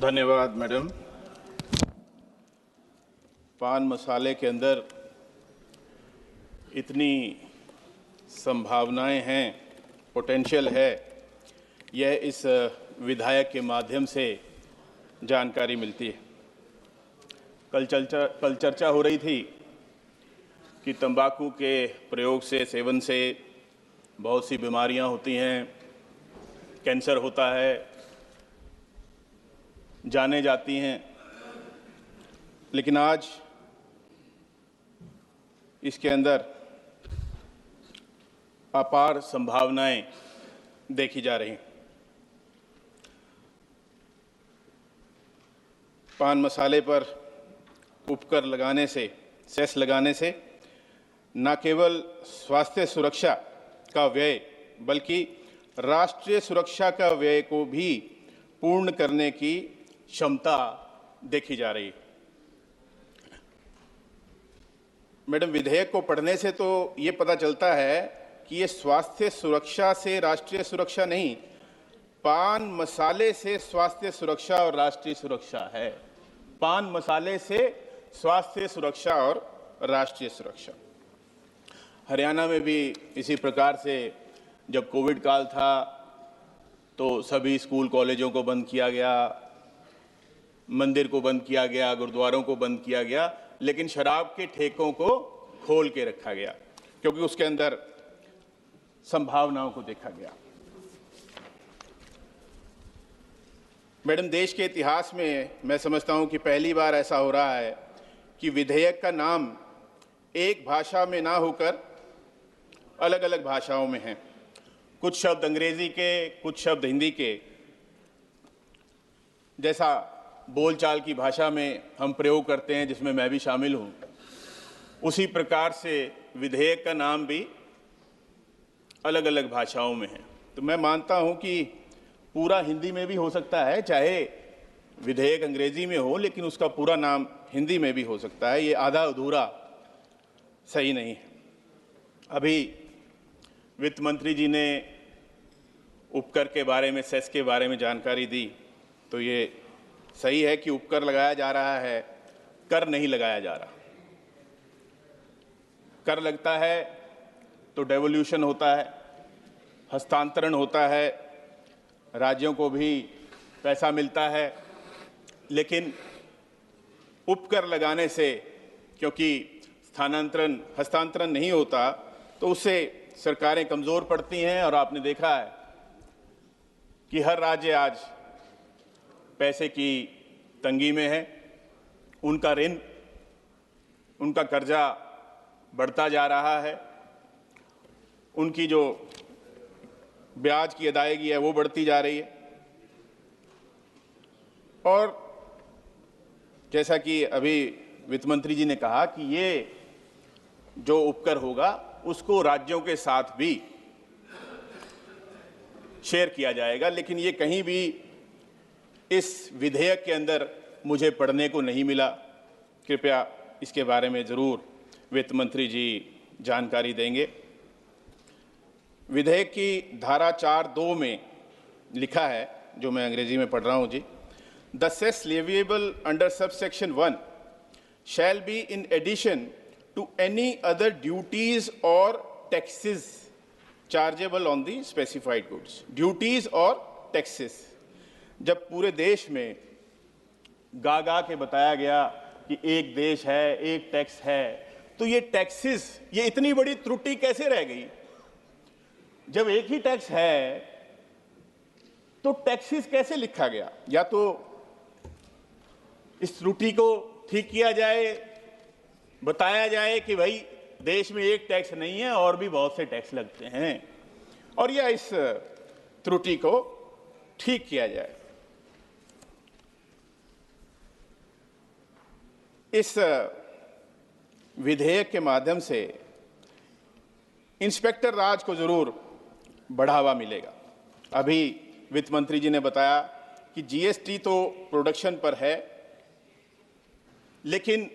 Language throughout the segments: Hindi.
धन्यवाद मैडम। पान मसाले के अंदर इतनी संभावनाएं हैं, पोटेंशियल है, यह इस विधायक के माध्यम से जानकारी मिलती है। कल चर्चा हो रही थी कि तंबाकू के प्रयोग से, सेवन से बहुत सी बीमारियां होती हैं, कैंसर होता है, जाने जाती हैं, लेकिन आज इसके अंदर अपार संभावनाएं देखी जा रही हैं। पान मसाले पर उपकर लगाने से, सेस लगाने से न केवल स्वास्थ्य सुरक्षा का व्यय बल्कि राष्ट्रीय सुरक्षा का व्यय को भी पूर्ण करने की क्षमता देखी जा रही है। मैडम, विधेयक को पढ़ने से तो ये पता चलता है कि ये स्वास्थ्य सुरक्षा से राष्ट्रीय सुरक्षा नहीं, पान मसाले से स्वास्थ्य सुरक्षा और राष्ट्रीय सुरक्षा है। पान मसाले से स्वास्थ्य सुरक्षा और राष्ट्रीय सुरक्षा। हरियाणा में भी इसी प्रकार से जब कोविड काल था तो सभी स्कूल कॉलेजों को बंद किया गया, मंदिर को बंद किया गया, गुरुद्वारों को बंद किया गया, लेकिन शराब के ठेकों को खोल के रखा गया क्योंकि उसके अंदर संभावनाओं को देखा गया। मैडम, देश के इतिहास में मैं समझता हूं कि पहली बार ऐसा हो रहा है कि विधेयक का नाम एक भाषा में ना होकर अलग अलग भाषाओं में है। कुछ शब्द अंग्रेजी के, कुछ शब्द हिंदी के, जैसा बोलचाल की भाषा में हम प्रयोग करते हैं जिसमें मैं भी शामिल हूं, उसी प्रकार से विधेयक का नाम भी अलग अलग भाषाओं में है। तो मैं मानता हूं कि पूरा हिंदी में भी हो सकता है, चाहे विधेयक अंग्रेजी में हो लेकिन उसका पूरा नाम हिंदी में भी हो सकता है। ये आधा अधूरा सही नहीं है। अभी वित्त मंत्री जी ने उपकर के बारे में, सेस के बारे में जानकारी दी, तो ये सही है कि उपकर लगाया जा रहा है, कर नहीं लगाया जा रहा। कर लगता है तो डेवोल्यूशन होता है, हस्तांतरण होता है, राज्यों को भी पैसा मिलता है, लेकिन उपकर लगाने से, क्योंकि हस्तांतरण नहीं होता, तो उससे सरकारें कमज़ोर पड़ती हैं। और आपने देखा है कि हर राज्य आज पैसे की तंगी में है, उनका ऋण, उनका कर्जा बढ़ता जा रहा है, उनकी जो ब्याज की अदायगी है वो बढ़ती जा रही है। और जैसा कि अभी वित्त मंत्री जी ने कहा कि ये जो उपकर होगा उसको राज्यों के साथ भी शेयर किया जाएगा, लेकिन ये कहीं भी इस विधेयक के अंदर मुझे पढ़ने को नहीं मिला। कृपया इसके बारे में ज़रूर वित्त मंत्री जी जानकारी देंगे। विधेयक की धारा 4(2) में लिखा है, जो मैं अंग्रेजी में पढ़ रहा हूँ जी, the cess leviable under subsection 1 shall be in addition to any other duties और taxes chargeable on the specified goods. Duties और टैक्सेस, जब पूरे देश में गा के बताया गया कि एक देश है, एक टैक्स है, तो ये टैक्सेस, ये इतनी बड़ी त्रुटि कैसे रह गई? जब एक ही टैक्स है तो टैक्सेस कैसे लिखा गया? या तो इस त्रुटि को ठीक किया जाए, बताया जाए कि भाई देश में एक टैक्स नहीं है और भी बहुत से टैक्स लगते हैं, और या इस त्रुटि को ठीक किया जाए। इस विधेयक के माध्यम से इंस्पेक्टर राज को जरूर बढ़ावा मिलेगा। अभी वित्त मंत्री जी ने बताया कि जीएसटी तो प्रोडक्शन पर है, लेकिन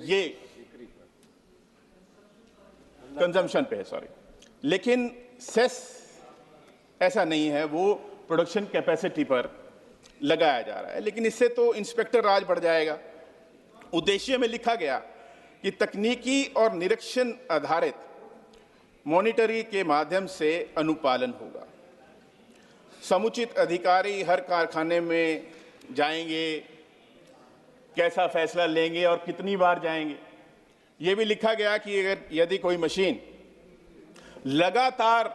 ये कंजम्पशन पे है, सॉरी, लेकिन सेस ऐसा नहीं है, वो प्रोडक्शन कैपेसिटी पर लगाया जा रहा है, लेकिन इससे तो इंस्पेक्टर राज बढ़ जाएगा। उद्देश्य में लिखा गया कि तकनीकी और निरीक्षण आधारित मॉनिटरिंग के माध्यम से अनुपालन होगा। समुचित अधिकारी हर कारखाने में जाएंगे, कैसा फैसला लेंगे और कितनी बार जाएंगे। ये भी लिखा गया कि अगर यदि कोई मशीन लगातार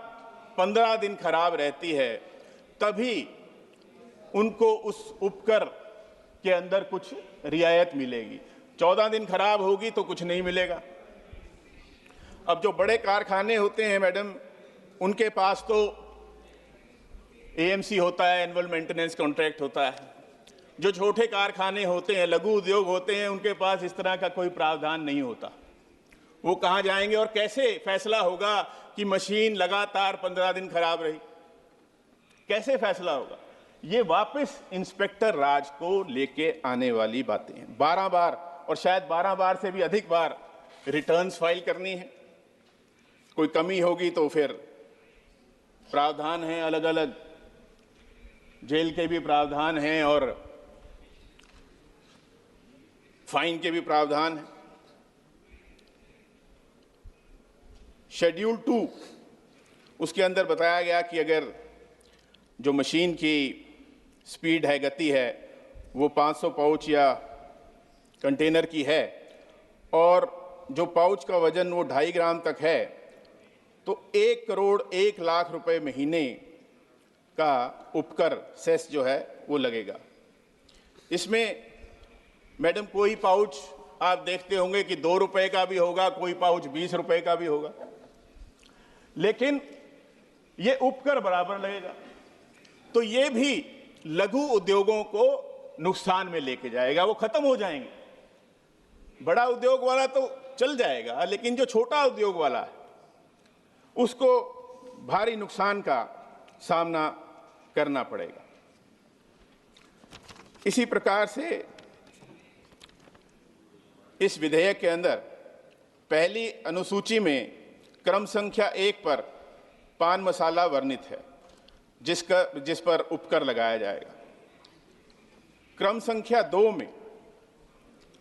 15 दिन खराब रहती है, तभी उनको उस उपकर के अंदर कुछ रियायत मिलेगी। 14 दिन खराब होगी तो कुछ नहीं मिलेगा। अब जो बड़े कारखाने होते हैं मैडम, उनके पास तो एएमसी होता है, एनुअल मेंटेनेंस कॉन्ट्रैक्ट होता है। जो छोटे कारखाने होते हैं, लघु उद्योग होते हैं, उनके पास इस तरह का कोई प्रावधान नहीं होता। वो कहाँ जाएंगे और कैसे फैसला होगा कि मशीन लगातार 15 दिन खराब रही? कैसे फैसला होगा? ये वापस इंस्पेक्टर राज को लेके आने वाली बातें हैं। 12 बार और शायद 12 बार से भी अधिक बार रिटर्न्स फाइल करनी है। कोई कमी होगी तो फिर प्रावधान हैं, अलग अलग जेल के भी प्रावधान हैं और फाइन के भी प्रावधान हैं। शेड्यूल 2 उसके अंदर बताया गया कि अगर जो मशीन की स्पीड है, गति है, वो 500 पाउच या कंटेनर की है और जो पाउच का वजन वो 2.5 ग्राम तक है, तो 1 करोड़ 1 लाख रुपए महीने का उपकर सेस जो है वो लगेगा। इसमें मैडम कोई पाउच आप देखते होंगे कि 2 रुपए का भी होगा, कोई पाउच 20 रुपए का भी होगा, लेकिन ये उपकर बराबर लगेगा। तो ये भी लघु उद्योगों को नुकसान में लेके जाएगा, वो खत्म हो जाएंगे। बड़ा उद्योग वाला तो चल जाएगा, लेकिन जो छोटा उद्योग वाला है उसको भारी नुकसान का सामना करना पड़ेगा। इसी प्रकार से इस विधेयक के अंदर पहली अनुसूची में क्रम संख्या 1 पर पान मसाला वर्णित है, जिस पर उपकर लगाया जाएगा। क्रम संख्या 2 में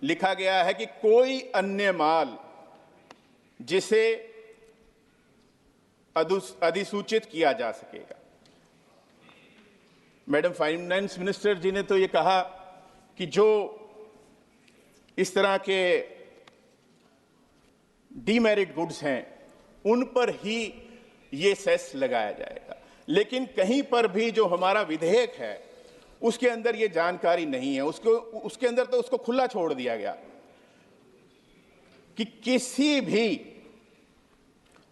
लिखा गया है कि कोई अन्य माल जिसे अधिसूचित किया जा सकेगा। मैडम फाइनेंस मिनिस्टर जी ने तो ये कहा कि जो इस तरह के डीमेरिट गुड्स हैं उन पर ही ये सेस लगाया जाएगा, लेकिन कहीं पर भी जो हमारा विधेयक है उसके अंदर ये जानकारी नहीं है। उसके अंदर तो उसको खुला छोड़ दिया गया कि किसी भी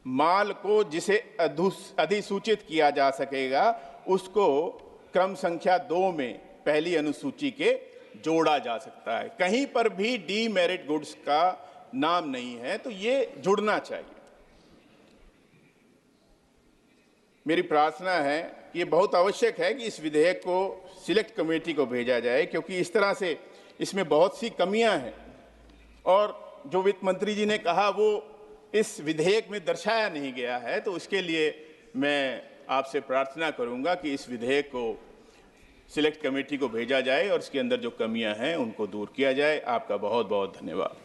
माल को जिसे अधिसूचित किया जा सकेगा उसको क्रम संख्या 2 में पहली अनुसूची के जोड़ा जा सकता है। कहीं पर भी डीमेरिट गुड्स का नाम नहीं है, तो ये जुड़ना चाहिए। मेरी प्रार्थना है कि ये बहुत आवश्यक है कि इस विधेयक को सिलेक्ट कमेटी को भेजा जाए, क्योंकि इस तरह से इसमें बहुत सी कमियां हैं और जो वित्त मंत्री जी ने कहा वो इस विधेयक में दर्शाया नहीं गया है। तो इसके लिए मैं आपसे प्रार्थना करूंगा कि इस विधेयक को सिलेक्ट कमेटी को भेजा जाए और इसके अंदर जो कमियां हैं उनको दूर किया जाए। आपका बहुत बहुत धन्यवाद।